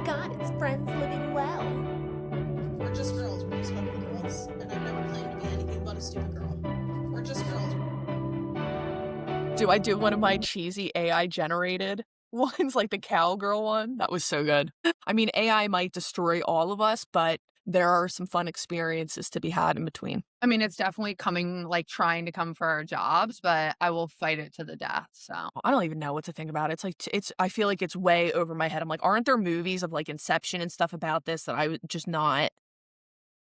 my God, it's friends living well. We're just girls. We're just fucking girls. And I've never claimed to be anything but a stupid girl. We're just girls. Do I do one of my cheesy AI generated ones, like the cowgirl one? That was so good. I mean, AI might destroy all of us, but there are some fun experiences to be had in between. I mean, it's definitely coming, like trying to come for our jobs, but I will fight it to the death. So I don't even know what to think about it. It's like, I feel like it's way over my head. I'm like, aren't there movies of like Inception and stuff about this that I would just not?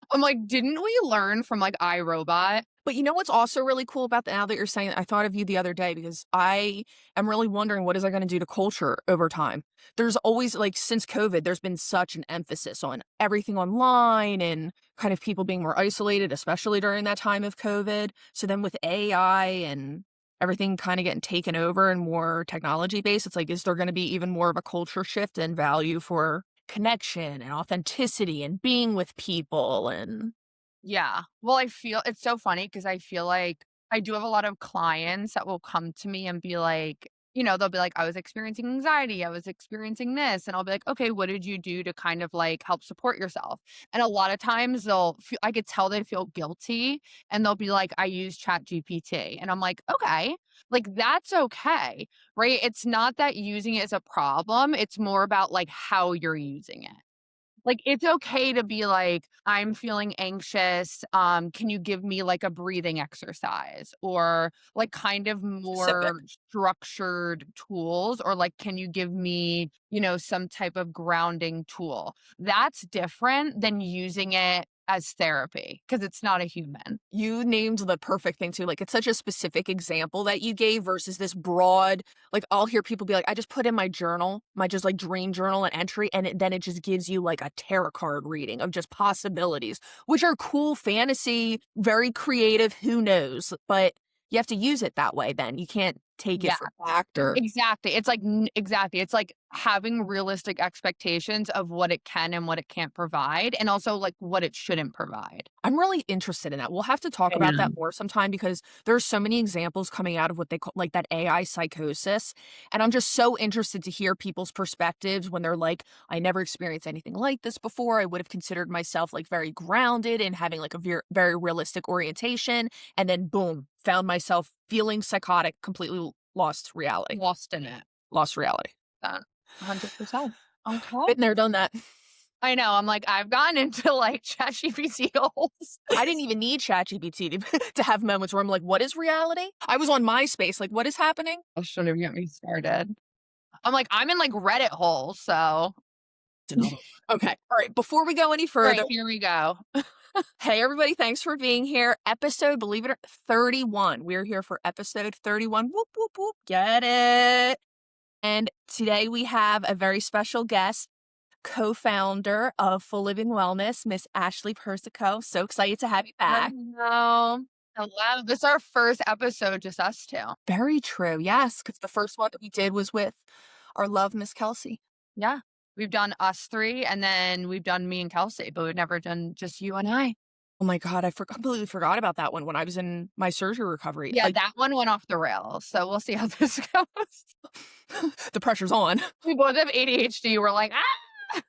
I'm like, didn't we learn from like iRobot? But you know what's also really cool about that, now that you're saying it, I thought of you the other day because I am really wondering what is that going to do to culture over time. There's always, like, since COVID, there's been such an emphasis on everything online and kind of people being more isolated, especially during that time of COVID. So then with AI and everything kind of getting taken over and more technology based, it's like, is there going to be even more of a culture shift and value for connection and authenticity and being with people and Yeah. Well, I feel it's so funny because I feel like I do have a lot of clients that will come to me and be like, they'll be like, I was experiencing anxiety. I was experiencing this. And I'll be like, okay, what did you do to kind of like help support yourself? And a lot of times I could tell they feel guilty and they'll be like, I use Chat GPT. And I'm like, okay, like that's okay. Right. It's not that using it is a problem. It's more about like how you're using it. Like, it's okay to be like, "I'm feeling anxious, can you give me, like, a breathing exercise?" Or, like, kind of specific. more structured tools, or, like, "Can you give me, some type of grounding tool?" That's different than using it as therapy because it's not a human. You named the perfect thing too. Like, it's such a specific example that you gave versus this broad, like, I'll hear people be like, I just put in my journal, my just like dream journal and entry, and then it just gives you like a tarot card reading of just possibilities, which are cool fantasy, very creative, who knows? But you have to use it that way then. You can't take it Yeah. for fact or Exactly. It's like exactly. It's like having realistic expectations of what it can and what it can't provide, and also like what it shouldn't provide. I'm really interested in that. We'll have to talk about Yeah. that more sometime because there's so many examples coming out of what they call like that AI psychosis. And I'm just so interested to hear people's perspectives when they're like, I never experienced anything like this before. I would have considered myself like very grounded and having like a very realistic orientation. And then boom, found myself feeling psychotic, completely lost reality. Lost in it. Lost reality. 100%. Okay. Been there, done that. I know. I'm like, I've gotten into like ChatGPT holes. I didn't even need ChatGPT to have moments where I'm like, what is reality? I was on MySpace, like, what is happening? Oh, shouldn't even get me started. I'm like, I'm in like Reddit holes. So, Okay. All right. Before we go any all further, right, here we go. hey, everybody, thanks for being here. Episode, believe it or 31. We're here for episode 31. Whoop, whoop, whoop. Get it. And today we have a very special guest, co-founder of Full Living Wellness, Miss Ashleigh Persico. So excited to have you back. Hello. Hello. This is our first episode, just us two. Very true. Yes, because the first one that we did was with our love, Miss Kelsey. Yeah. We've done us three, and then we've done me and Kelsey, but we've never done just you and I. Oh my God, I completely forgot about that one when I was in my surgery recovery. Yeah, Like, that one went off the rails. So we'll see how this goes. the pressure's on. We both have ADHD. We're like, ah.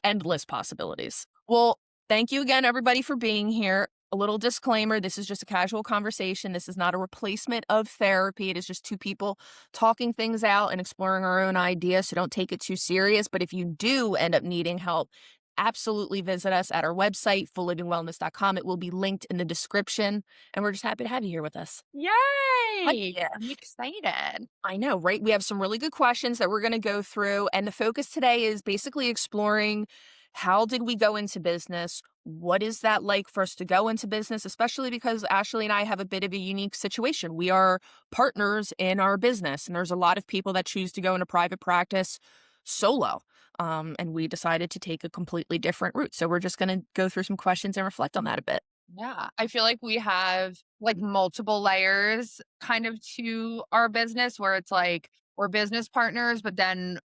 Endless possibilities. Well, thank you again, everybody, for being here. A little disclaimer, this is just a casual conversation. This is not a replacement of therapy. It is just two people talking things out and exploring our own ideas, so don't take it too serious. But if you do end up needing help, absolutely visit us at our website, fulllivingwellness.com. It will be linked in the description, and we're just happy to have you here with us. Yay! Yeah. I'm excited. I know, right? We have some really good questions that we're going to go through. And the focus today is basically exploring how did we go into business? What is that like for us to go into business, especially because Ashleigh and I have a bit of a unique situation. We are partners in our business, and there's a lot of people that choose to go into private practice solo. And we decided to take a completely different route. So we're just going to go through some questions and reflect on that a bit. Yeah, I feel like we have like multiple layers kind of to our business where it's like we're business partners, but then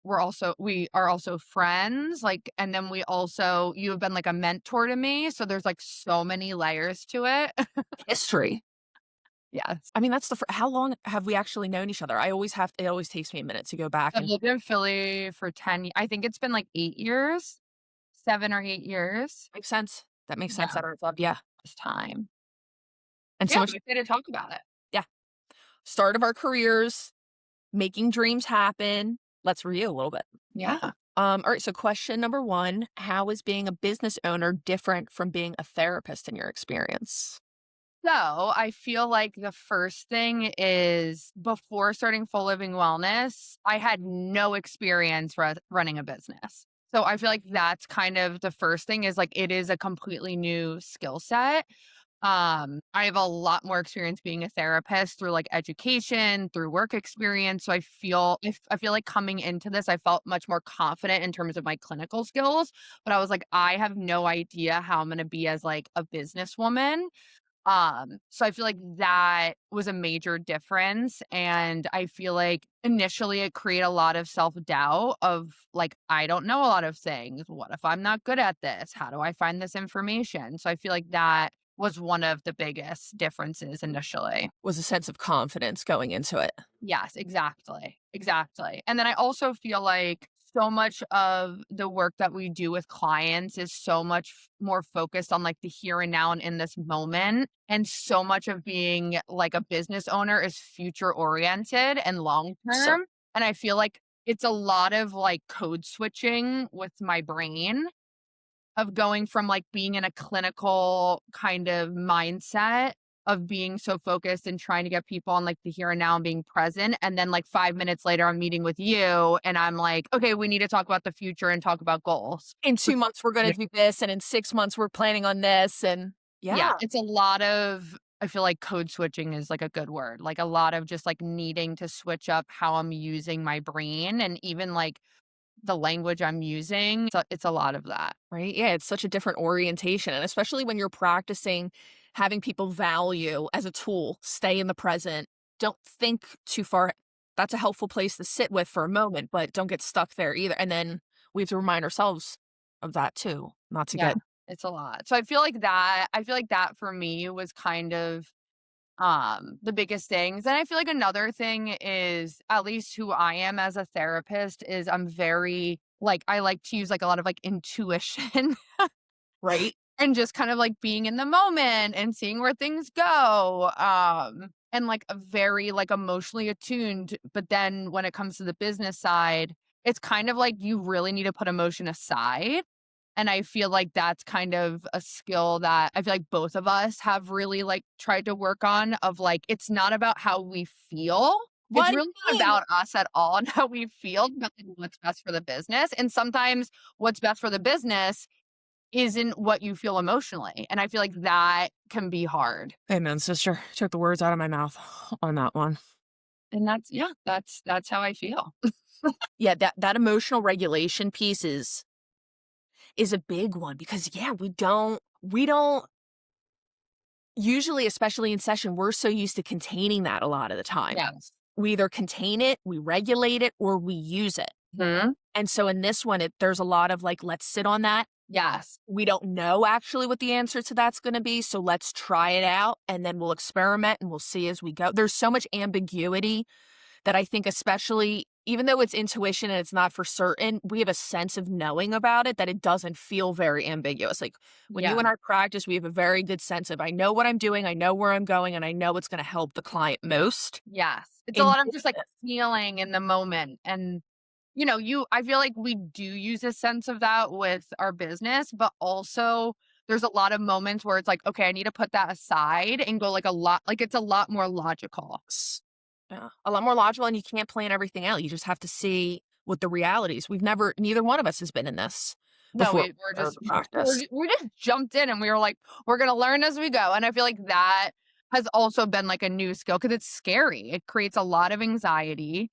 we are also friends. Like, and then you have been like a mentor to me. So there's like so many layers to it. History. Yes. I mean, that's how long have we actually known each other? It always takes me a minute to go back I've and lived in Philly for 10 I think it's been like 8 years, 7 or 8 years. makes sense. That makes sense. Yeah, That adds up. Yeah. this time. And Yeah, so I'm much, excited to talk about it. yeah. Start of our careers, making dreams happen. Let's review a little bit. Yeah. All right. So question number one, how is being a business owner different from being a therapist in your experience? So I feel like the first thing is before starting Full Living Wellness, I had no experience running a business. So I feel like that's kind of the first thing is like it is a completely new skill set. I have a lot more experience being a therapist through like education, through work experience. So I feel like coming into this, I felt much more confident in terms of my clinical skills. But I was like, I have no idea how I'm gonna be as like a businesswoman. So I feel like that was a major difference. And I feel like initially it created a lot of self-doubt of like, I don't know a lot of things. What if I'm not good at this? How do I find this information? So I feel like that was one of the biggest differences initially. Was a sense of confidence going into it. Yes, exactly. Exactly. And then I also feel like so much of the work that we do with clients is so much more focused on like the here and now and in this moment. And so much of being like a business owner is future oriented and long So, term. And I feel like it's a lot of like code switching with my brain of going from, like, being in a clinical kind of mindset of being so focused and trying to get people on, like, the here and now and being present, and then, like, 5 minutes later, I'm meeting with you, and I'm like, "Okay, we need to talk about the future and talk about goals." in 2 months, we're going Yeah. to do this. And in 6 months, we're planning on this. And Yeah, yeah. it's a lot of I feel like code switching is, like, a good word, like, a lot of just, like, needing to switch up how I'm using my brain and even, like, the language I'm using, so it's a lot of that. Right? Yeah, it's such a different orientation, and especially when you're practicing having people value as a tool, stay in the present, don't think too far. That's a helpful place to sit with for a moment, but don't get stuck there either. And then we have to remind ourselves of that too, not to Yeah, get it's a lot. So I feel like that for me was kind of the biggest things. And I feel like another thing is at least who I am as a therapist is I'm very like I like to use like a lot of like intuition right. and just kind of like being in the moment and seeing where things go. And like a very like emotionally attuned, but then when it comes to the business side, it's kind of like you really need to put emotion aside, and I feel like that's kind of a skill that I feel like both of us have really like tried to work on of like it's not about how we feel. It's What do really you not mean? about us at all and how we feel, but like what's best for the business. And sometimes what's best for the business isn't what you feel emotionally. And I feel like that can be hard. Amen, sister. Took the words out of my mouth on that one. And that's yeah, that's how I feel. Yeah, that emotional regulation piece is a big one because yeah, we don't usually, especially in session, we're so used to containing that a lot of the time. Yes. We either contain it, we regulate it, or we use it. Hmm. And so in this one, there's a lot of like, let's sit on that. Yes. We don't know actually what the answer to that's going to be. So let's try it out and then we'll experiment and we'll see as we go. There's so much ambiguity that I think, especially even though it's intuition and it's not for certain, we have a sense of knowing about it that it doesn't feel very ambiguous. Like when you Yeah. and I practice, we have a very good sense of I know what I'm doing, I know where I'm going, and I know what's going to help the client most. Yes. It's a In lot of just like feeling in the moment. And I feel like we do use a sense of that with our business, but also there's a lot of moments where it's like, okay, I need to put that aside and go like a lot, like it's a lot more logical. yeah, a lot more logical, and you can't plan everything out. You just have to see what the reality is. Neither one of us has been in this No, before. we're Or just, practice. we just jumped in and we were like, we're going to learn as we go. And I feel like that has also been like a new skill because it's scary. It creates a lot of anxiety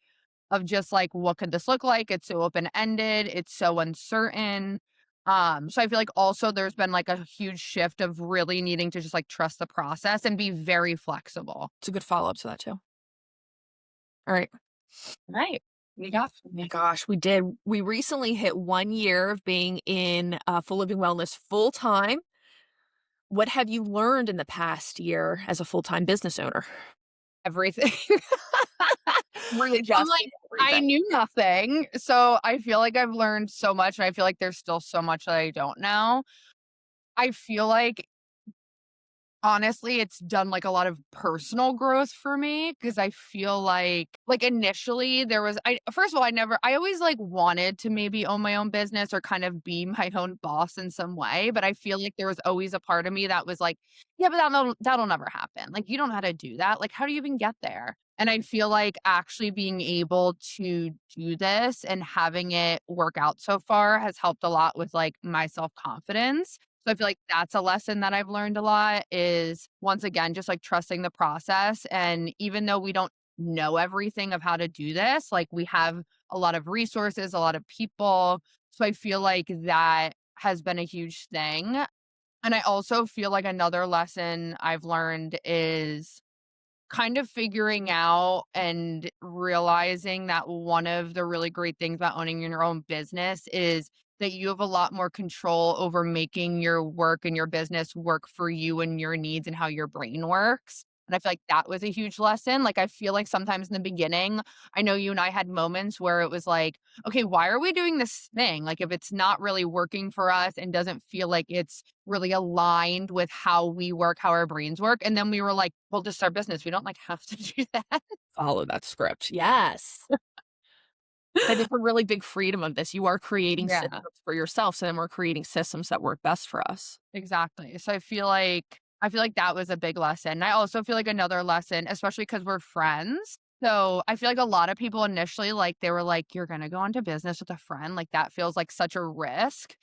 of just like, what could this look like? It's so open ended. It's so uncertain. So I feel like also there's been like a huge shift of really needing to just like trust the process and be very flexible. It's a good follow up to that too. All right. Right. You got My me. gosh, we did. We recently hit 1 year of being in Full Living Wellness full time. What have you learned in the past year as a full-time business owner? Everything. I'm Readjusting like, I everything. knew nothing. So I feel like I've learned so much, and I feel like there's still so much that I don't know. I feel like honestly, it's done, like, a lot of personal growth for me because I feel like, initially, there was I first of all, I always, like, wanted to maybe own my own business or kind of be my own boss in some way, but I feel like there was always a part of me that was like, "Yeah, but that'll never happen. Like, you don't know how to do that. Like, how do you even get there?" And I feel like actually being able to do this and having it work out so far has helped a lot with, like, my self-confidence. So I feel like that's a lesson that I've learned a lot is once again, just like trusting the process. And even though we don't know everything of how to do this, like we have a lot of resources, a lot of people. So I feel like that has been a huge thing. And I also feel like another lesson I've learned is kind of figuring out and realizing that one of the really great things about owning your own business is that you have a lot more control over making your work and your business work for you and your needs and how your brain works. And I feel like that was a huge lesson. Like, I feel like sometimes in the beginning, I know you and I had moments where it was like, okay, why are we doing this thing? Like, if it's not really working for us and doesn't feel like it's really aligned with how we work, how our brains work. And then we were like, well, just our business. We don't like have to do that. Follow that script. Yes. That is a really big freedom of this. You are creating Yeah, systems for yourself, so then we're creating systems that work best for us. exactly. So I feel like that was a big lesson. I also feel like another lesson, especially because we're friends. So I feel like a lot of people initially, like, they were like, you're gonna go into business with a friend. Like that feels like such a risk.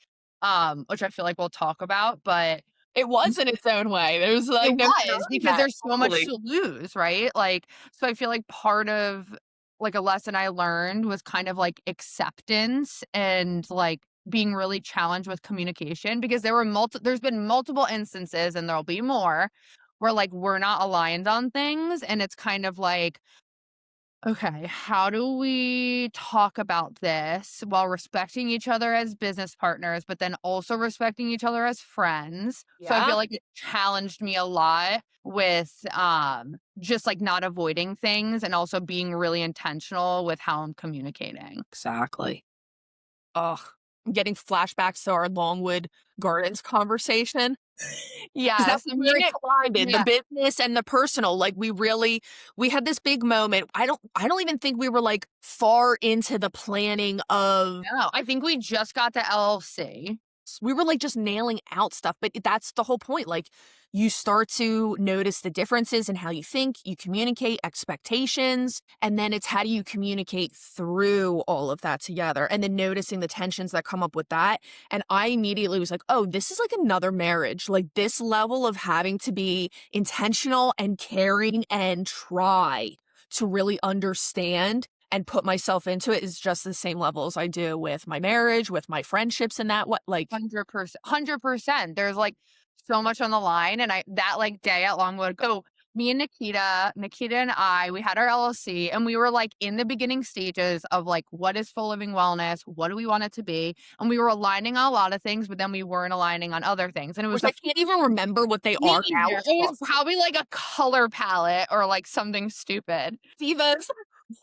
Which I feel like we'll talk about, but It was in its own way. There was, it like, no was denying because that. there's so much Totally. to lose, right? Like, so I feel like part of like a lesson I learned was kind of like acceptance and like being really challenged with communication because there's been multiple instances and there'll be more where like we're not aligned on things and it's kind of like, okay, how do we talk about this while respecting each other as business partners, but then also respecting each other as friends? So I Yeah, feel like it challenged me a lot with just like not avoiding things and also being really intentional with how I'm communicating. exactly. Ugh, I'm getting flashbacks to our Longwood Gardens conversation. 'Cause that's Yes, I where mean it it. collided, the Yeah, business and the personal, like, we had this big moment. I don't even think we were, like, far into the planning of no, I think we just got the LLC. we were, like, just nailing out stuff, but that's the whole point, like, you start to notice the differences in how you think, you communicate expectations, and then it's how do you communicate through all of that together, and then noticing the tensions that come up with that, and I immediately was like, "Oh, this is like another marriage." Like, this level of having to be intentional and caring and try to really understand and put myself into it is just the same level as I do with my marriage, with my friendships and that what like 100%. 100%. There's like so much on the line. And that like day at Longwood, so me and Nikita and we had our LLC and we were like in the beginning stages of like, what is full living wellness? What do we want it to be? And we were aligning on a lot of things, but then we weren't aligning on other things. And it was which I can't even remember what they me are now. either. It was probably like a color palette or like something stupid. Divas.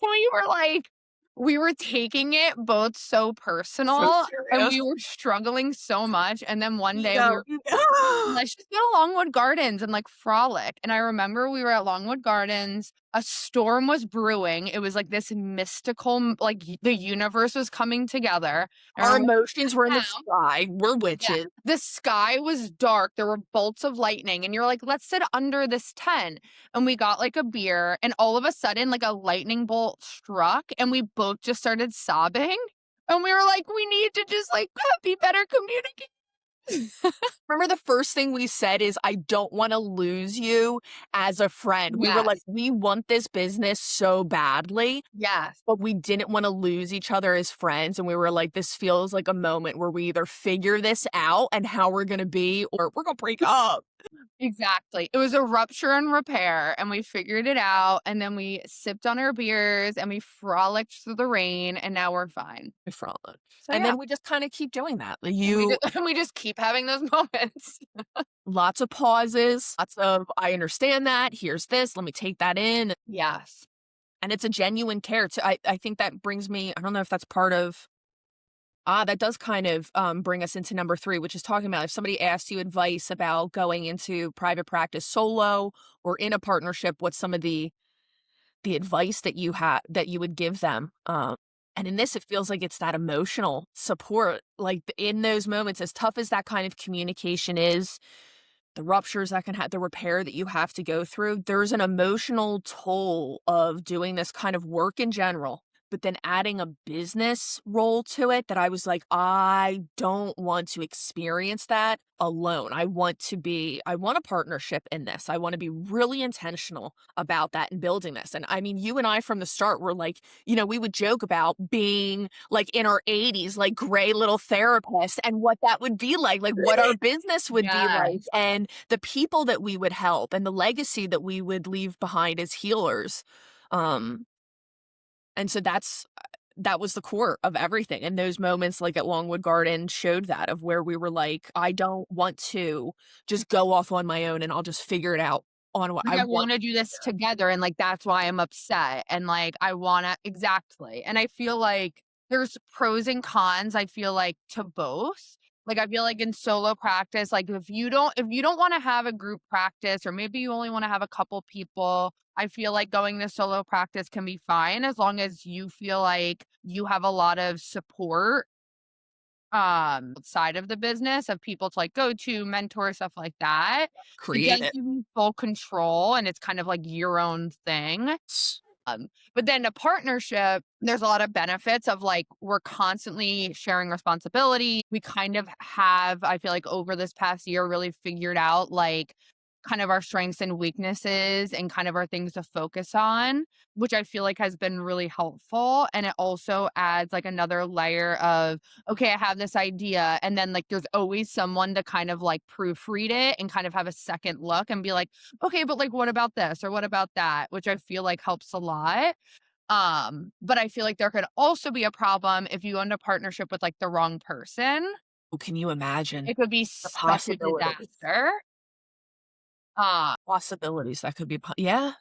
We were like, we were taking it both so So personal and serious. we were struggling so much. And then one day we Ego, were ego. let's just go to Longwood Gardens and like frolic. And I remember we were at Longwood Gardens. A storm was brewing. It was like this mystical, like the universe was coming together. I Our remember emotions were in the now, sky. We're yeah, witches. the sky was dark. There were bolts of lightning. And you're like, let's sit under this tent. And we got like a beer. And all of a sudden, like a lightning bolt struck. And we both just started sobbing. And we were like, we need to just like be better communicators. Remember the first thing we said is, "I don't wanna lose you as a friend." We were like, Yes. "We want this business so badly, Yes. but we didn't wanna lose each other as friends," and we were like, "This feels like a moment where we either figure this out and how we're gonna be or we're gonna break up." Exactly. It was a rupture and repair, and we figured it out, and then we sipped on our beers, and we frolicked through the rain, and now we're fine. We frolic. So, And yeah, then we just kind of keep doing that. and we You just and we just keep having those moments. lots of pauses, lots of I understand that. Here's this. Let me take that in. Yes. And it's a genuine care. I think that brings me, I don't know if that's part of that does kind of bring us into number 3, which is talking about if somebody asks you advice about going into private practice solo or in a partnership, what's some of the advice that you would give them. And in this, it feels like it's that emotional support. Like in those moments, as tough as that kind of communication is, the ruptures that can have, the repair that you have to go through, there's an emotional toll of doing this kind of work in general, but then adding a business role to it that I was like, I don't want to experience that alone. I want a partnership in this. I want to be really intentional about that and building this. And I mean, you and I from the start were like, we would joke about being like in our 80s, like gray little therapists and what that would be like what our business would be like, Yes. and the people that we would help and the legacy that we would leave behind as healers. And so that was the core of everything. And those moments like at Longwood Garden showed that, of where we were like, I don't want to just go off on my own and I'll just figure it out on what Like, I I want. wanna do this together, and, like, that's why I'm upset, and, like, I wanna exactly, and I feel like there's pros and cons, I feel like, to both. Like, I feel like in solo practice, like, if you don't wanna have a group practice, or maybe you only wanna have a couple people, I feel like going to solo practice can be fine as long as you feel like you have a lot of support, side of the business of people to, like, go to, mentor, stuff like that. It Create does it. give you full control, and it's kind of like your own thing. But then a partnership, there's a lot of benefits of, like, we're constantly sharing responsibility. We kind of have, I feel like over this past year, really figured out, like, kind of our strengths and weaknesses and kind of our things to focus on, which I feel like has been really helpful. And it also adds like another layer of, okay, I have this idea. And then like there's always someone to kind of like proofread it and kind of have a second look and be like, okay, but like what about this or what about that? Which I feel like helps a lot. But I feel like there could also be a problem if you own a partnership with like the wrong person. Oh, can you imagine It could be the such a possibilities? disaster. Uh, Possibilities that could be, yeah.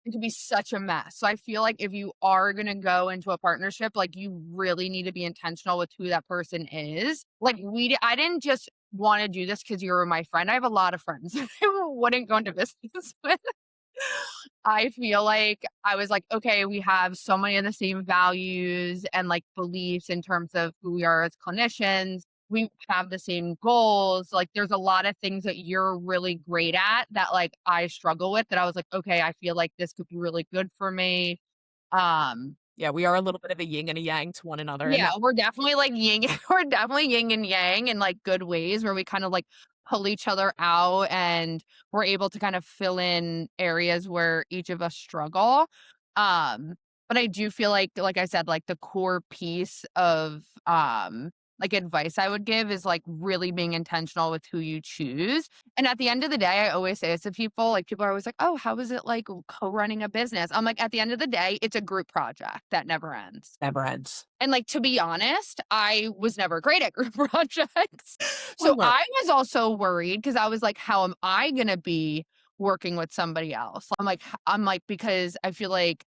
it could be such a mess. So I feel like if you are gonna go into a partnership, like you really need to be intentional with who that person is. Like I didn't just want to do this because you were my friend. I have a lot of friends who wouldn't go into business with. I feel like I was like, okay, we have so many of the same values and like beliefs in terms of who we are as clinicians. We have the same goals. Like, there's a lot of things that you're really great at that like I struggle with that I was like, okay, I feel like this could be really good for me. Um, Yeah, we are a little bit of a yin and a yang to one another, and yeah, that we're definitely like yin we're definitely yin and yang in like good ways where we kind of like pull each other out and we're able to kind of fill in areas where each of us struggle. Um, but I do feel like I said, like the core piece of like advice I would give is like really being intentional with who you choose. And at the end of the day, I always say this to people, like people are always like, "Oh, how is it like co-running a business?" I'm like, at the end of the day, it's a group project that never ends. never ends. And, like, to be honest, I was never great at group projects. We So, learn. I was also worried because I was like, "How am I gonna be working with somebody else?" I'm like, because I feel like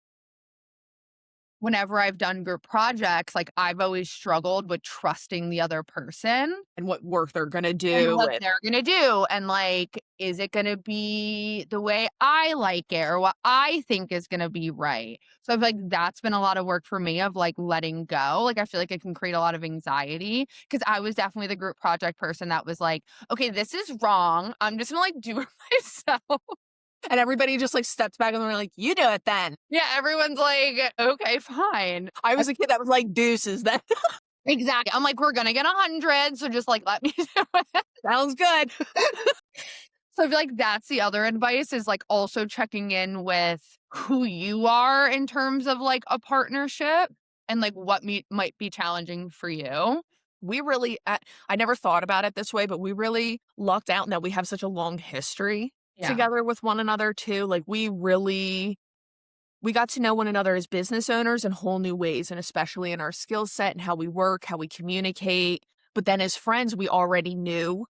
whenever I've done group projects, like, I've always struggled with trusting the other person And what work they're gonna and do, what and they're gonna do, and, like, is it gonna be the way I like it or what I think is gonna be right? So I feel like that's been a lot of work for me of, like, letting go. Like, I feel like it can create a lot of anxiety because I was definitely the group project person that was like, "Okay, this is wrong. I'm just gonna, like, do it myself." everybody just, like, steps back and they're like, "You do it then." Yeah, everyone's like, "Okay, fine." I was a kid that was like, "Deuces then." Exactly. I'm like, "We're gonna get 100, so just, like, let me do it." Sounds good. So I feel like that's the other advice is like also checking in with who you are in terms of like a partnership and like what might be challenging for you. We really, I never thought about it this way, but we really lucked out in that we have such a long history Yeah. together with one another too. Like we got to know one another as business owners in whole new ways, and especially in our skill set and how we work, how we communicate. But then as friends, we already knew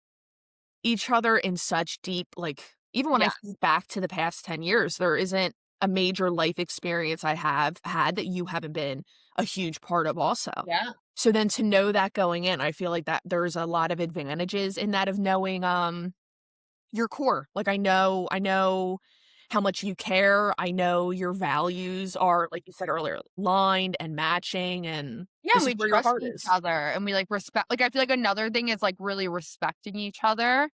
each other in such deep, like, even when I Yes. think back to the past 10 years, there isn't a major life experience I have had that you haven't been a huge part of also. Yeah. So then to know that going in, I feel like that there's a lot of advantages in that of knowing your core. Like I know how much you care. I know your values are, like you said earlier, aligned and matching, and Yeah, this and is we where your trust heart each is. other and we like respect, like I feel like another thing is like really respecting each other.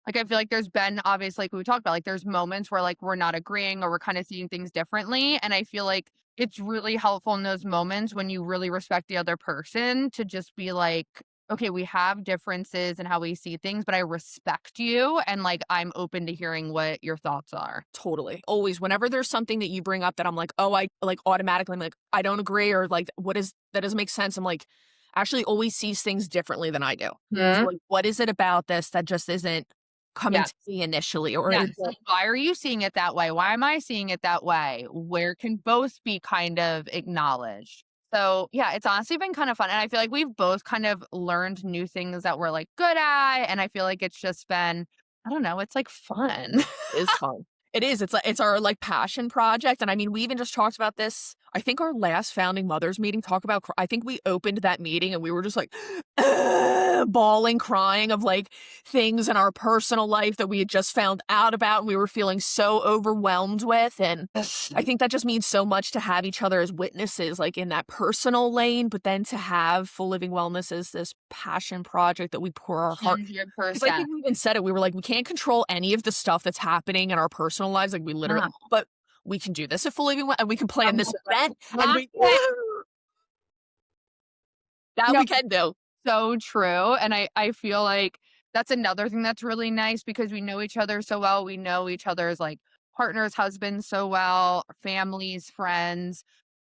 Like I feel like there's been obviously like we talked about, like there's moments where like we're not agreeing or we're kind of seeing things differently. And I feel like it's really helpful in those moments when you really respect the other person to just be like, okay, we have differences in how we see things, but I respect you and like I'm open to hearing what your thoughts are. Totally. Always, whenever there's something that you bring up that I'm like, oh, I like automatically, I'm like, I don't agree, or like, that doesn't make sense. I'm like, Ashley always sees things differently than I do. So, Hmm. like, what is it about this that just isn't coming to Yes. me initially? Or Yes. is Like, it why are you seeing it that way? Why am I seeing it that way? Where can both be kind of acknowledged? So yeah, it's honestly been kind of fun. And I feel like we've both kind of learned new things that we're like good at. And I feel like it's just been, I don't know, it's like fun. is fun. It is. It's like it's our like passion project. And I mean, we even just talked about this. I think our last founding mothers meeting talk about I think we opened that meeting and we were just like bawling, crying of like things in our personal life that we had just found out about and we were feeling so overwhelmed with. And I think that just means so much to have each other as witnesses, like in that personal lane, but then to have Full Living Wellness as this passion project that we pour our heart. Because I 100%. think we even said it. We were like, we can't control any of the stuff that's happening in our personal lives. Like we literally, but we can do this at Full Living and we can plan this event and we that No, we can do. so true. And I feel like that's another thing that's really nice because we know each other so well. We know each other's like partners, husbands so well, families, friends.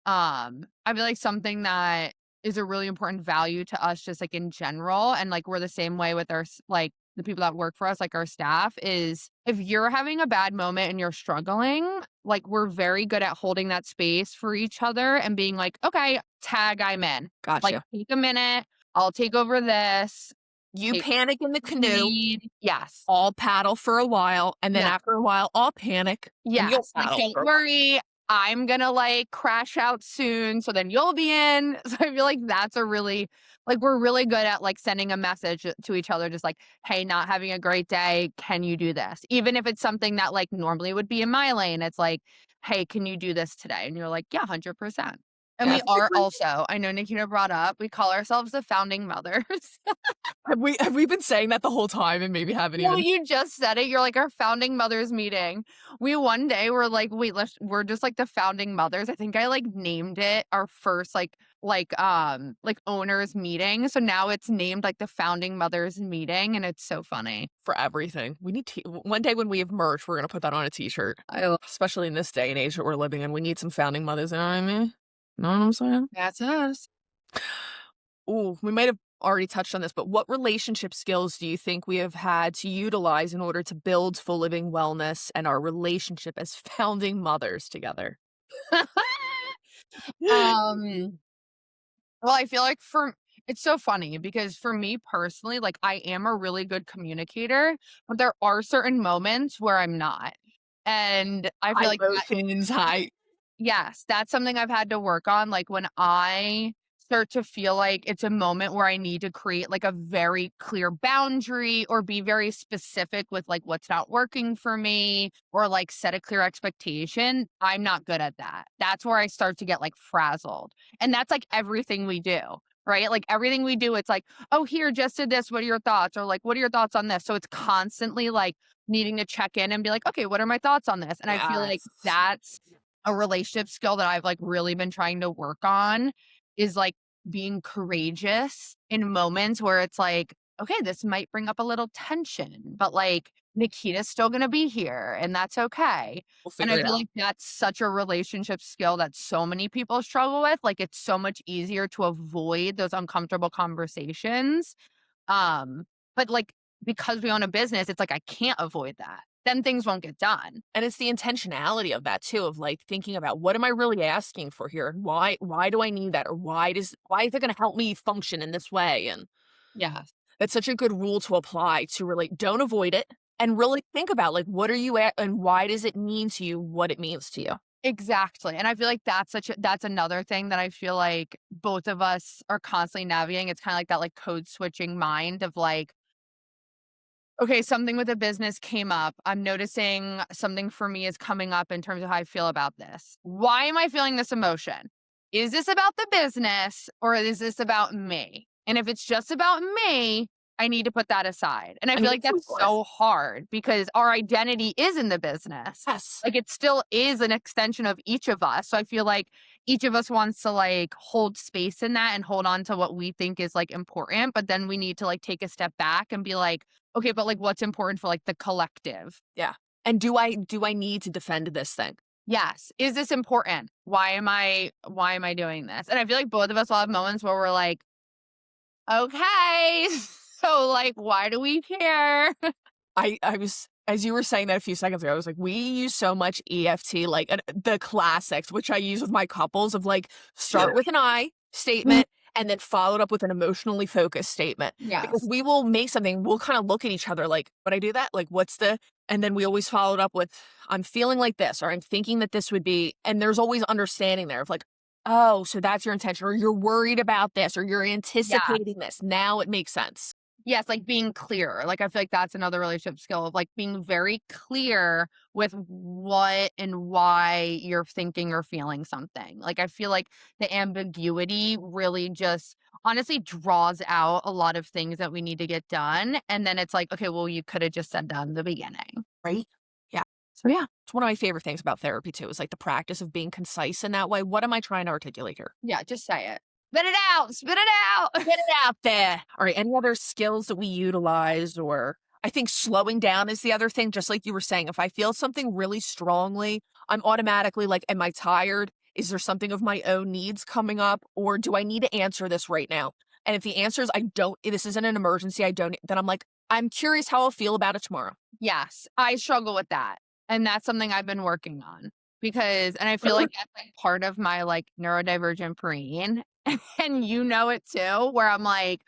I feel like something that is a really important value to us just like in general, and like we're the same way with our like the people that work for us, like our staff, is if you're having a bad moment and you're struggling, like we're very good at holding that space for each other and being like, okay, tag, I'm in. Like Gotcha. take a minute, I'll take over this. You Take panic in the what you canoe, need. Yes. I'll paddle for a while, and then Yeah. after a while, I'll panic and you'll Yes, like, paddle don't for a while. worry, I'm gonna, like, crash out soon, so then you'll be in. So I feel like that's a really like, we're really good at, like, sending a message to each other just like, "Hey, not having a great day, can you do this?" Even if it's something that, like, normally would be in my lane, it's like, "Hey, can you do this today?" And you're like, "Yeah, 100%." And we That's are also, I know Nikita brought up, we call ourselves the founding mothers. have we been saying that the whole time and maybe haven't No, even you just said it. You're like our founding mothers meeting. We one day were like, wait, we're just like the founding mothers. I think I like named it our first like owners meeting. So now it's named like the founding mothers meeting, and it's so funny. for everything. We need one day when we have merch, we're gonna put that on a t-shirt. Especially in this day and age that we're living in. We need some founding mothers, you know what I mean? Know what I'm saying? That's us. Ooh, we might have already touched on this, but what relationship skills do you think we have had to utilize in order to build Full Living Wellness and our relationship as founding mothers together? um Well, I feel like it's so funny because for me personally, like I am a really good communicator, but there are certain moments where I'm not. And I feel High like emotions, high. yes, that's something I've had to work on. Like when I start to feel like it's a moment where I need to create like a very clear boundary or be very specific with like what's not working for me or like set a clear expectation, I'm not good at that. That's where I start to get like frazzled. And that's like everything we do. Right? Like everything we do, it's like, oh, here, just did this. What are your thoughts? Or like, what are your thoughts on this? So it's constantly like needing to check in and be like, okay, what are my thoughts on this? And I feel like Yes. that's a relationship skill that I've like really been trying to work on is like being courageous in moments where it's like, okay, this might bring up a little tension, but like Nikita's still going to be here and that's okay. We'll And figure I it feel out. like that's such a relationship skill that so many people struggle with. Like it's so much easier to avoid those uncomfortable conversations. Um, but like because we own a business, it's like I can't avoid that. Then things won't get done. And it's the intentionality of that too, of like thinking about what am I really asking for here? And why do I need that? Or why is it gonna help me function in this way? And Yeah. that's such a good rule to apply to really don't avoid it and really think about like what are you at and why does it mean to you what it means to you? Exactly, and I feel like that's another thing that I feel like both of us are constantly navigating. It's kinda like that, like, code switching mind of, like, okay, something with a business came up. I'm noticing something for me is coming up in terms of how I feel about this. Why am I feeling this emotion? Is this about the business or is this about me? And if it's just about me, I need to put that aside. And I I feel mean, like it's that's important. so hard because our identity is in the business. Yes. Like it still is an extension of each of us. So I feel like each of us wants to like hold space in that and hold on to what we think is like important. But then we need to like take a step back and be like, okay, but like what's important for like the collective? Yeah. And do I need to defend this thing? Yes. Is this important? Why am I doing this? And I feel like both of us will have moments where we're like, okay, so like why do we care? I was as you were saying that a few seconds ago, I was like, we use so much EFT, like the classics, which I use with my couples of like start with an I statement and then followed up with an emotionally focused statement. Because Yes. we will make something, we'll kind of look at each other like, would I do that? Like, what's the, and then we always followed up with, I'm feeling like this, or I'm thinking that this would be, and there's always understanding there of like, oh, so that's your intention, or you're worried about this, or you're Yeah. anticipating this. Now it makes sense. Yes, like being clear. Like I feel like that's another relationship skill of like being very clear with what and why you're thinking or feeling something. Like I feel like the ambiguity really just honestly draws out a lot of things that we need to get done. And then it's like, okay, well, you could have just said that in the beginning. Right? Yeah. So yeah, it's one of my favorite things about therapy too, is like the practice of being concise in that way. What am I trying to articulate here? Yeah, just say it. Spit it out. Spit it out. Get it out there. All right. Any other skills that we utilize or I think slowing down is the other thing, just like you were saying. If I feel something really strongly, I'm automatically like, am I tired? Is there something of my own needs coming up? Or do I need to answer this right now? And if the answer is I don't, this isn't an emergency, I don't, then I'm like, I'm curious how I'll feel about it tomorrow. Yes, I struggle with that. And that's something I've been working on because and I feel like that's like part of my like neurodivergent brain. And you know it too, where I'm like,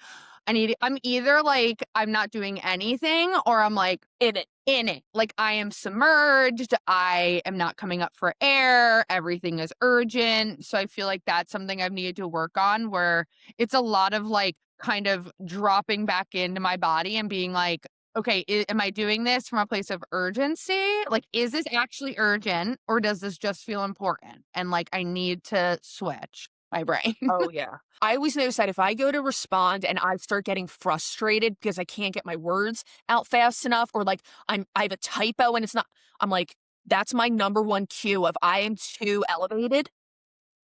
I'm either like I'm not doing anything or I'm like In it. in it. Like I am submerged. I am not coming up for air. Everything is urgent. So I feel like that's something I've needed to work on where it's a lot of like kind of dropping back into my body and being like, okay, am I doing this from a place of urgency? Like, is this actually urgent or does this just feel important? And like, I need to switch my brain. Oh, yeah. I always notice that if I go to respond and I start getting frustrated because I can't get my words out fast enough, or like I have a typo and it's not, I'm like, that's my number one cue of I am too elevated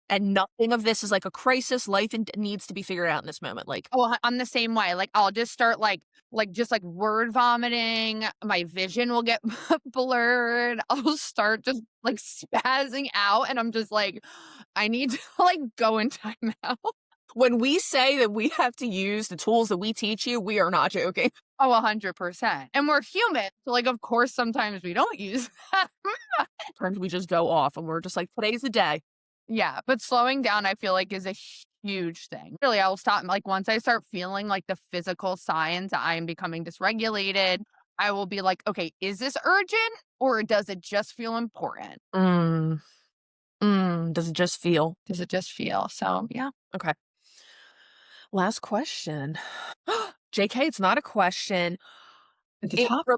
and nothing of this is like a crisis. Needs to be figured out in this moment. Like, Oh, I'm the same way. Like I'll just start like just like word vomiting. My vision will get blurred. I'll start just like spazzing out and I'm just like I need to like go in timeout. when we say that we have to use the tools that we teach you, we are not joking. Oh, 100%. And we're human. So like of course sometimes we don't use that. Sometimes we just go off and we're just like, today's the day. Yeah, but slowing down I feel like is a huge thing. Really, I'll stop like once I start feeling like the physical signs that I am becoming dysregulated, I will be like, okay, is this urgent or does it just feel important? Mm, does it just feel? Does it just feel? So, yeah. Okay. Last question. JK, it's not a question. At the It top? re-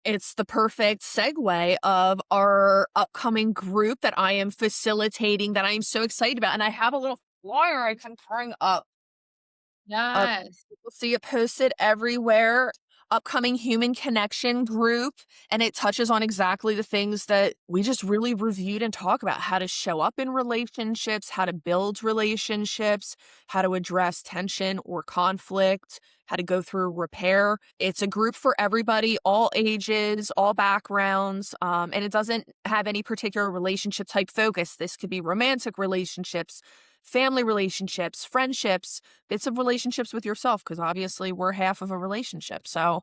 It's the perfect segue of our upcoming group that I am facilitating that I am so excited about. And I have a little flyer I can bring up. Yes. You'll see it posted everywhere. upcoming human connection group, and it touches on exactly the things that we just really reviewed and talk about: how to show up in relationships, how to build relationships, how to address tension or conflict, how to go through repair. It's a group for everybody, all ages, all backgrounds, and it doesn't have any particular relationship type focus. This could be romantic relationships, family relationships, friendships, bits of relationships with yourself, because obviously we're half of a relationship. So,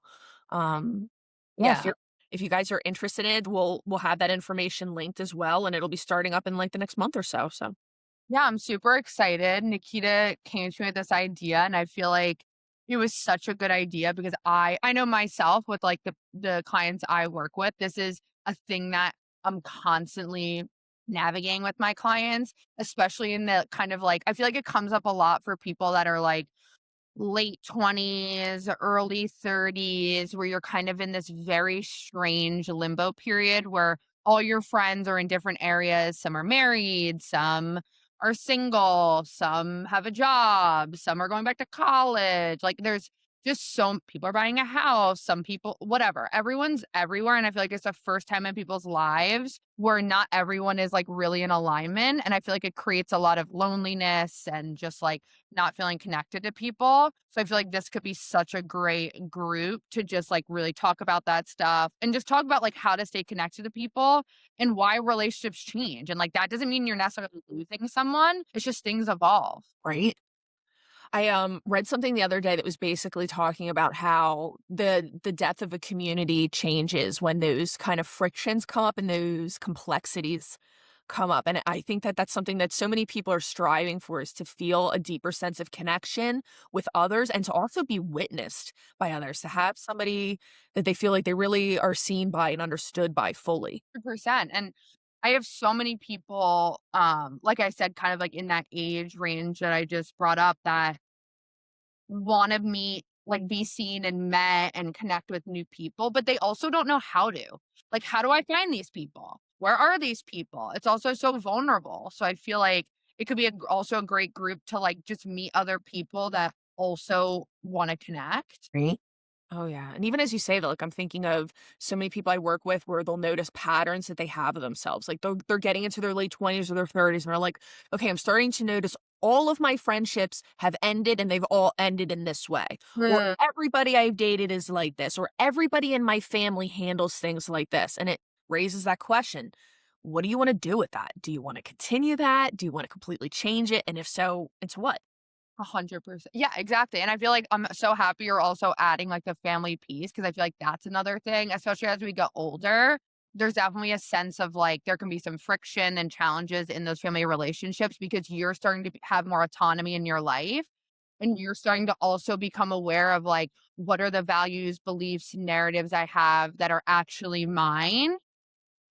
um, yeah, Yeah. if you guys are interested in it, we'll have that information linked as well, and it'll be starting up in like the next month or so. So Yeah, I'm super excited. Nikita came to me with this idea, and I feel like it was such a good idea because I know myself with like the clients I work with, this is a thing that I'm constantly navigating with my clients, especially in the kind of like I feel like it comes up a lot for people that are like late 20s, early 30s, where you're kind of in this very strange limbo period where all your friends are in different areas. Some are married, some are single, some have a job, some are going back to college. Like there's just so people are buying a house, some people, whatever. Everyone's everywhere. And I feel like it's the first time in people's lives where not everyone is like really in alignment. And I feel like it creates a lot of loneliness and just like not feeling connected to people. So I feel like this could be such a great group to just like really talk about that stuff and just talk about like how to stay connected to people and why relationships change. And like that doesn't mean you're necessarily losing someone. It's just things evolve. right. I read something the other day that was basically talking about how the depth of a community changes when those kind of frictions come up and those complexities come up. And I think that that's something that so many people are striving for, is to feel a deeper sense of connection with others and to also be witnessed by others, to have somebody that they feel like they really are seen by and understood by fully. 100%. And I have so many people, like I said, kind of like in that age range that I just brought up that want to meet, like be seen and met and connect with new people, but they also don't know how to. Like, how do I find these people? Where are these people? It's also so vulnerable. So I feel like it could be also a great group to like just meet other people that also want to connect. Right. Oh, yeah, and even as you say that, like, I'm thinking of so many people I work with where they'll notice patterns that they have of themselves, like, they're getting into their late 20s or their 30s, and they're like, "Okay, I'm starting to notice all of my friendships have ended, and they've all ended in this way," or, Mm. "Everybody I've dated is like this," or, "Everybody in my family handles things like this," and it raises that question, what do you wanna do with that? Do you wanna continue that? Do you wanna completely change it? And if so, into what? 100%. Yeah, exactly. And I feel like I'm so happy you're also adding like the family piece because I feel like that's another thing, especially as we get older. There's definitely a sense of like there can be some friction and challenges in those family relationships because you're starting to have more autonomy in your life. And you're starting to also become aware of like, what are the values, beliefs, narratives I have that are actually mine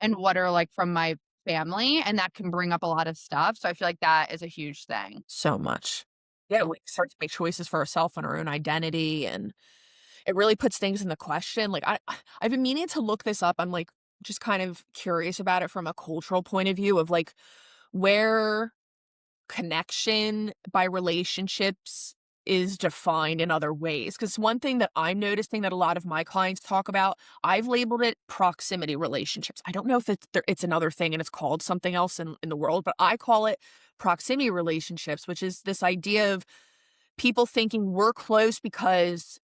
and what are like from my family. And that can bring up a lot of stuff. So I feel like that is a huge thing. So much. Yeah, we start to make choices for ourselves and our own identity, and it really puts things in the question. Like I've been meaning to look this up. I'm like just kind of curious about it from a cultural point of view of like where connection by relationships is defined in other ways. Because one thing that I'm noticing that a lot of my clients talk about, I've labeled it proximity relationships. I don't know if it's another thing and it's called something else in the world, but I call it proximity relationships, which is this idea of people thinking we're close because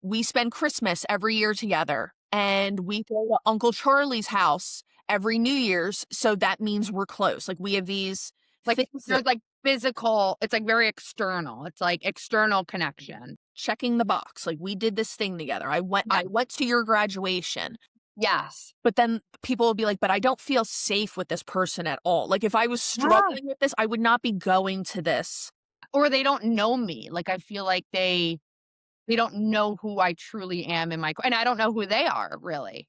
we spend Christmas every year together and we go to Uncle Charlie's house every New Year's. So that means we're close. Like we have these Like things that there's like physical, it's like very external. It's like external connection. checking the box. Like we did this thing together. I Yeah. went to your graduation. Yes. But then people will be like, but I don't feel safe with this person at all. Like if I was Yeah. struggling with this, I would not be going to this. Or they don't know me. Like I feel like they don't know who I truly am in my and I don't know who they are really.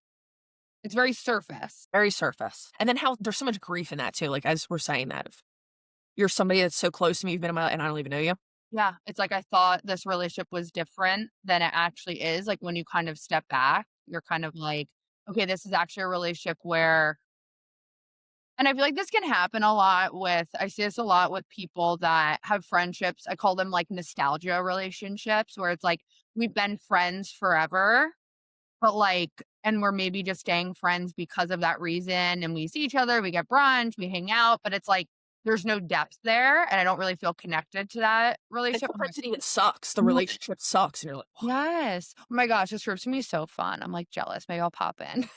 It's very surface. Very surface. And then how there's so much grief in that too. Like as we're saying that, if you're somebody that's so close to me, you've been in my life and I don't even know you. Yeah. It's like I thought this relationship was different than it actually is. Like when you kind of step back, you're kind of like, okay, this is actually a relationship where And I feel like this can happen a lot with I see this a lot with people that have friendships. I call them like nostalgia relationships where it's like we've been friends forever, but like and we're maybe just staying friends because of that reason and we see each other, we get brunch, we hang out, but it's like there's no depth there and I don't really feel connected to that And relationship. sometimes it even sucks. The I'm like, relationship sucks, and you're like, "What?" yes. Oh my gosh, this group's gonna be so fun. I'm like jealous. Maybe I'll pop in.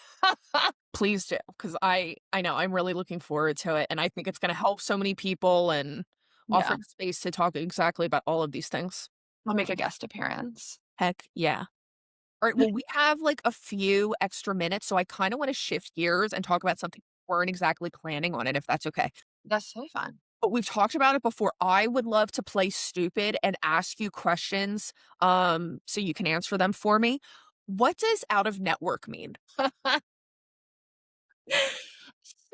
Please do, because I know I'm really looking forward to it, and I think it's gonna help so many people and offer Yeah. the space to talk exactly about all of these things. I'll make a guest appearance. Heck yeah. Alright, well, we have, like, a few extra minutes, so I kinda wanna shift gears and talk about something we weren't exactly planning on it, if that's okay. That's so fun. But we've talked about it before. I would love to play stupid and ask you questions, so you can answer them for me. What does out of network mean?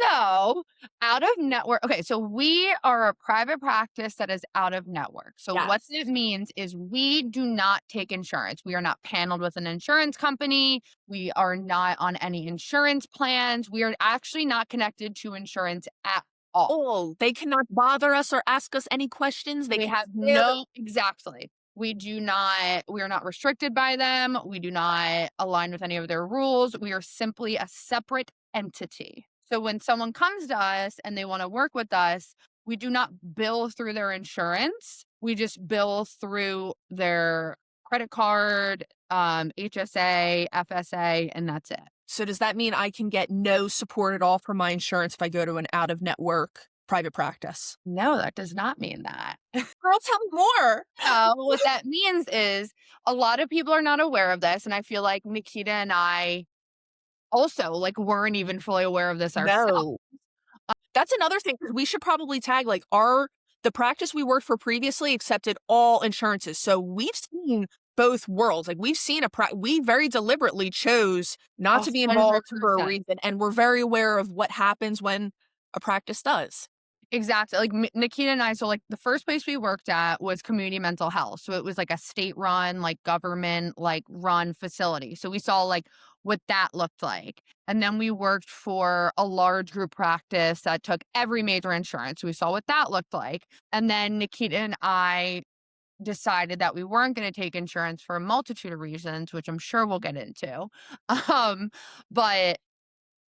So, out of network okay, so we are a private practice that is out of network. So, what Yes. this means is we do not take insurance. We are not paneled with an insurance company. We are not on any insurance plans. We are actually not connected to insurance at all. Oh, they cannot bother us or ask us any questions. They We can have stay out of no exactly. We are not restricted by them. We do not align with any of their rules. We are simply a separate entity. So when someone comes to us and they want to work with us, we do not bill through their insurance. We just bill through their credit card, HSA, FSA, and that's it. So does that mean I can get no support at all from my insurance if I go to an out of network private practice? No, that does not mean that. Girl, tell me more. What that means is a lot of people are not aware of this, and I feel like Nikita and I also, like, weren't even fully aware of this ourselves. No. That's another thing, 'cause we should probably tag, like, the practice we worked for previously accepted all insurances, so we've seen both worlds, like, we've seen we very deliberately chose not to be involved for a 100%. reason, and we're very aware of what happens when a practice does. Exactly. Like Nikita and I, so like the first place we worked at was community mental health. So it was like a state run, like government, like run facility. So we saw like what that looked like. And then we worked for a large group practice that took every major insurance. We saw what that looked like. And then Nikita and I decided that we weren't going to take insurance for a multitude of reasons, which I'm sure we'll get into. Um, but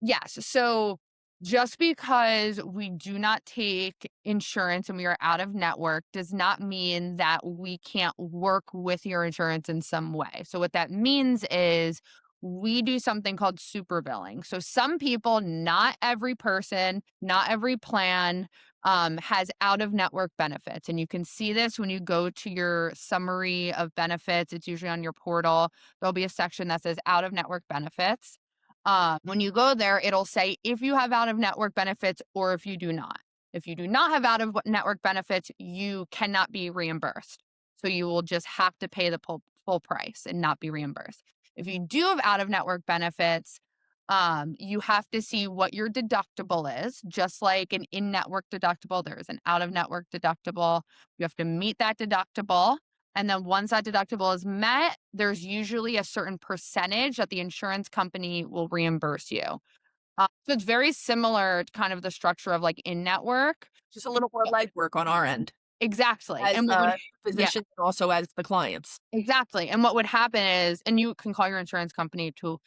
yes. So just because we do not take insurance and we are out of network does not mean that we can't work with your insurance in some way. So what that means is we do something called super billing. So some people, not every person, not every plan has out of network benefits. And you can see this when you go to your summary of benefits. It's usually on your portal. There'll be a section that says out of network benefits. When you go there, it'll say if you have out of network benefits or if you do not. If you do not have out of network benefits, you cannot be reimbursed. So you will just have to pay the full price and not be reimbursed. If you do have out of network benefits, you have to see what your deductible is, just like an in network deductible. There is an out of network deductible. You have to meet that deductible. And then once that deductible is met, there's usually a certain percentage that the insurance company will reimburse you. So it's very similar to kind of the structure of like in network. Just a little more legwork on our end Exactly. as, And what would, yeah, physicians and also as the clients. exactly. And what would happen is, and you can call your insurance company to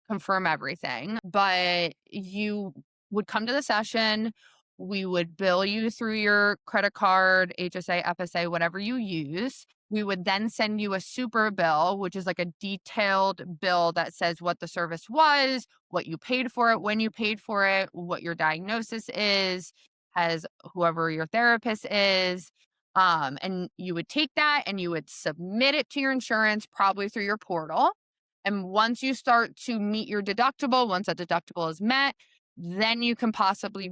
confirm everything, but you would come to the session. We would bill you through your credit card, HSA, FSA, whatever you use. We would then send you a super bill, which is like a detailed bill that says what the service was, what you paid for it, when you paid for it, what your diagnosis is, has whoever your therapist is. And you would take that and you would submit it to your insurance, probably through your portal. And once you start to meet your deductible, once that deductible is met, then you can possibly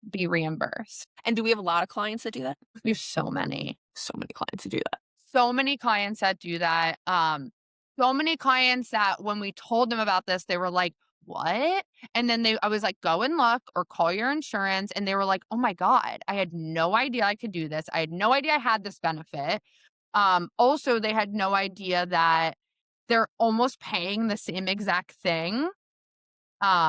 be reimbursed. And do we have a lot of clients that do that? We have so many. So many clients that do that. So many clients that do that. So many clients that when we told them about this, they were like, what? And then I was like, go and look or call your insurance. And they were like, oh my God, I had no idea I could do this. I had no idea I had this benefit. Also, they had no idea that they're almost paying the same exact thing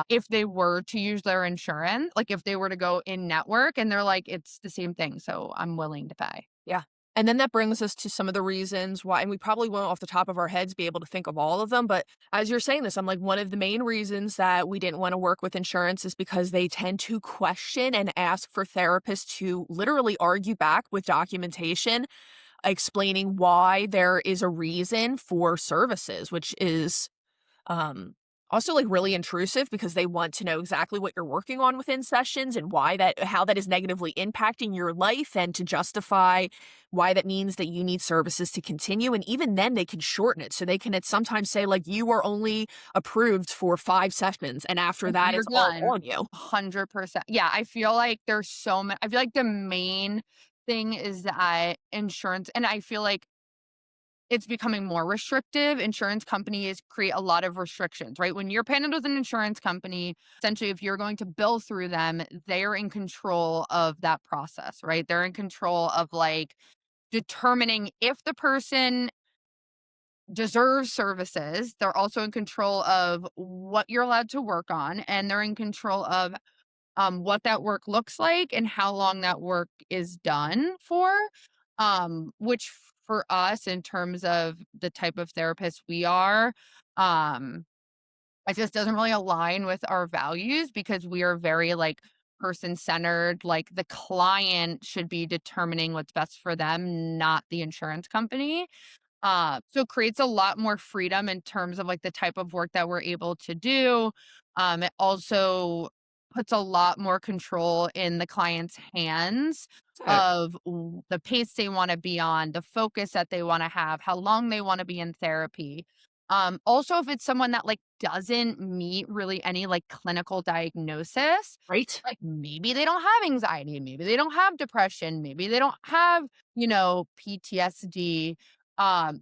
if they were to use their insurance, like if they were to go in network, and they're like, it's the same thing. So I'm willing to pay. Yeah. And then that brings us to some of the reasons why, and we probably won't off the top of our heads be able to think of all of them. But as you're saying this, I'm like, one of the main reasons that we didn't want to work with insurance is because they tend to question and ask for therapists to literally argue back with documentation, explaining why there is a reason for services, which is um, also, like, really intrusive because they want to know exactly what you're working on within sessions and how that is negatively impacting your life, and to justify why that means that you need services to continue. And even then, they can shorten it. So they can at sometimes say, like, you are only approved for 5 sessions, and after And that, you're it's all done. on you. 100%. Yeah, I feel like there's so many. I feel like the main thing is that insurance, and I feel like it's becoming more restrictive. Insurance companies create a lot of restrictions, right? When you're partnered with an insurance company, essentially, if you're going to bill through them, they're in control of that process, right? They're in control of like determining if the person deserves services. They're also in control of what you're allowed to work on, and they're in control of what that work looks like and how long that work is done for. Which for us, in terms of the type of therapist we are, um, it just doesn't really align with our values because we are very like person centered. Like the client should be determining what's best for them, not the insurance company. So it creates a lot more freedom in terms of like the type of work that we're able to do. It also puts a lot more control in the client's hands So, of the pace they want to be on, the focus that they want to have, how long they want to be in therapy. Also, if it's someone that like doesn't meet really any like clinical diagnosis, right? like maybe they don't have anxiety, maybe they don't have depression, maybe they don't have, PTSD.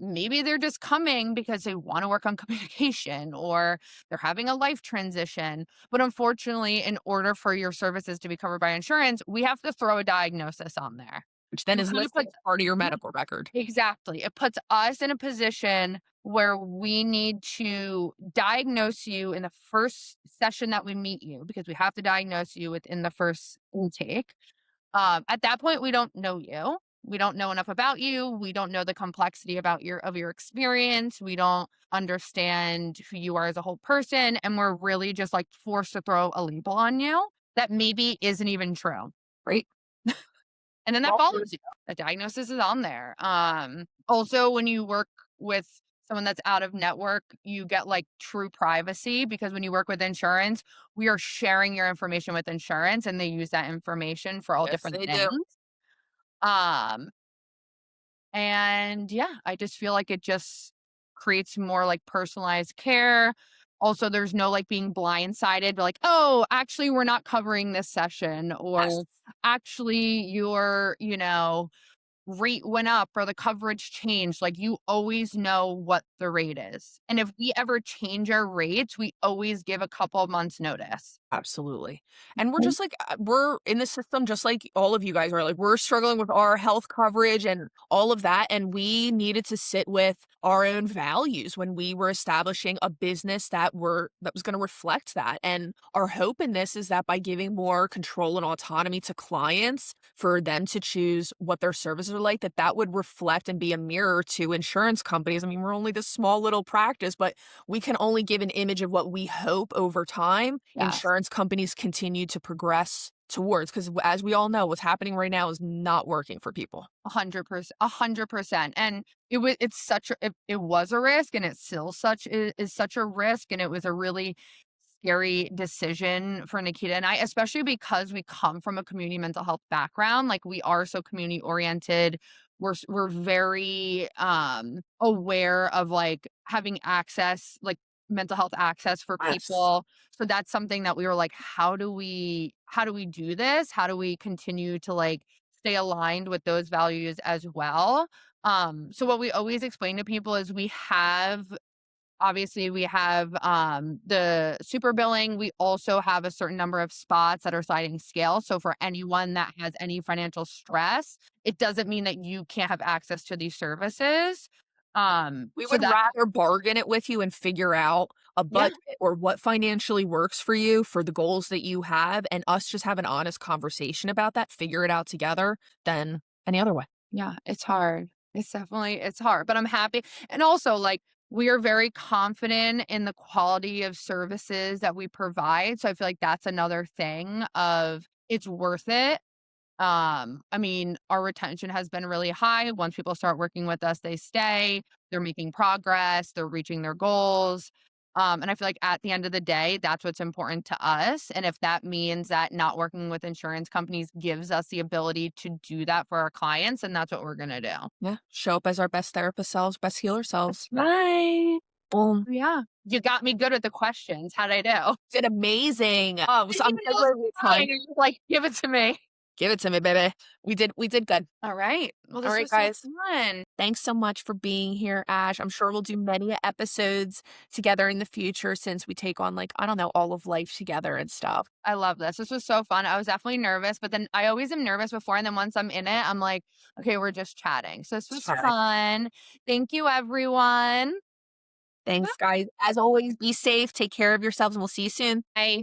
Maybe they're just coming because they want to work on communication, or they're having a life transition. But unfortunately, in order for your services to be covered by insurance, we have to throw a diagnosis on there. Which then So is kind of listed puts as part of your medical record. exactly. It puts us in a position where we need to diagnose you in the first session that we meet you, because we have to diagnose you within the first intake. At that point, we don't know you. We don't know enough about you. We don't know the complexity about your experience. We don't understand who you are as a whole person, and we're really just like forced to throw a label on you that maybe isn't even true. Right? And then that Well, follows you. The diagnosis is on there. Also, when you work with someone that's out of network, you get like true privacy, because when you work with insurance, we are sharing your information with insurance, and they use that information for all yes, different they things. do. Um, and yeah, I just feel like it just creates more like personalized care. Also, there's no like being blindsided, but like, oh, actually, we're not covering this session, Yes. or actually, rate went up or the coverage changed. Like you always know what the rate is. And if we ever change our rates, we always give a couple of months notice. Absolutely. And we're just like, we're in the system just like all of you guys are. Like, we're struggling with our health coverage and all of that. And we needed to sit with our own values when we were establishing a business that was going to reflect that. And our hope in this is that by giving more control and autonomy to clients for them to choose what their services are like, that would reflect and be a mirror to insurance companies. I mean, we're only this small little practice, but we can only give an image of what we hope over time Yes. insurance companies continue to progress towards, because as we all know, what's happening right now is not working for people. 100%. 100%. And it was a risk, and it still is such a risk. And it was a really scary decision for Nikita and I, especially because we come from a community mental health background. Like we are so community oriented. We're very aware of like having access, like mental health access for Yes. people. So that's something that we were like, how do we do this? How do we continue to like stay aligned with those values as well? So what we always explain to people is we have the super billing. We also have a certain number of spots that are sliding scale. So for anyone that has any financial stress, it doesn't mean that you can't have access to these services. We So would that rather bargain it with you and figure out a yeah, budget or what financially works for you for the goals that you have, and us just have an honest conversation about that, figure it out together than any other way. yeah, it's hard. It's hard, but I'm happy. And also, like, we are very confident in the quality of services that we provide. So I feel like that's another thing of it's worth it. I mean, our retention has been really high. Once people start working with us, they stay, they're making progress, they're reaching their goals. And I feel like at the end of the day, that's what's important to us. And if that means that not working with insurance companies gives us the ability to do that for our clients, then that's what we're going to do. Yeah. Show up as our best therapist selves, best healer selves. Right. Boom. Yeah. You got me good at the questions. How'd I do? Did amazing. Oh, I so didn't I'm even so know glad it we was had time. mine. You're just like, give it to me. Give it to me, baby. We did good. All right. Well, this All right, was guys. so fun. Thanks so much for being here, Ash. I'm sure we'll do many episodes together in the future since we take on, like, I don't know, all of life together and stuff. I love this. This was so fun. I was definitely nervous, but then I always am nervous before. And then once I'm in it, I'm like, okay, we're just chatting. So this was Chatting. fun. Thank you, everyone. Thanks, guys. As always, be safe, take care of yourselves, and we'll see you soon. Bye.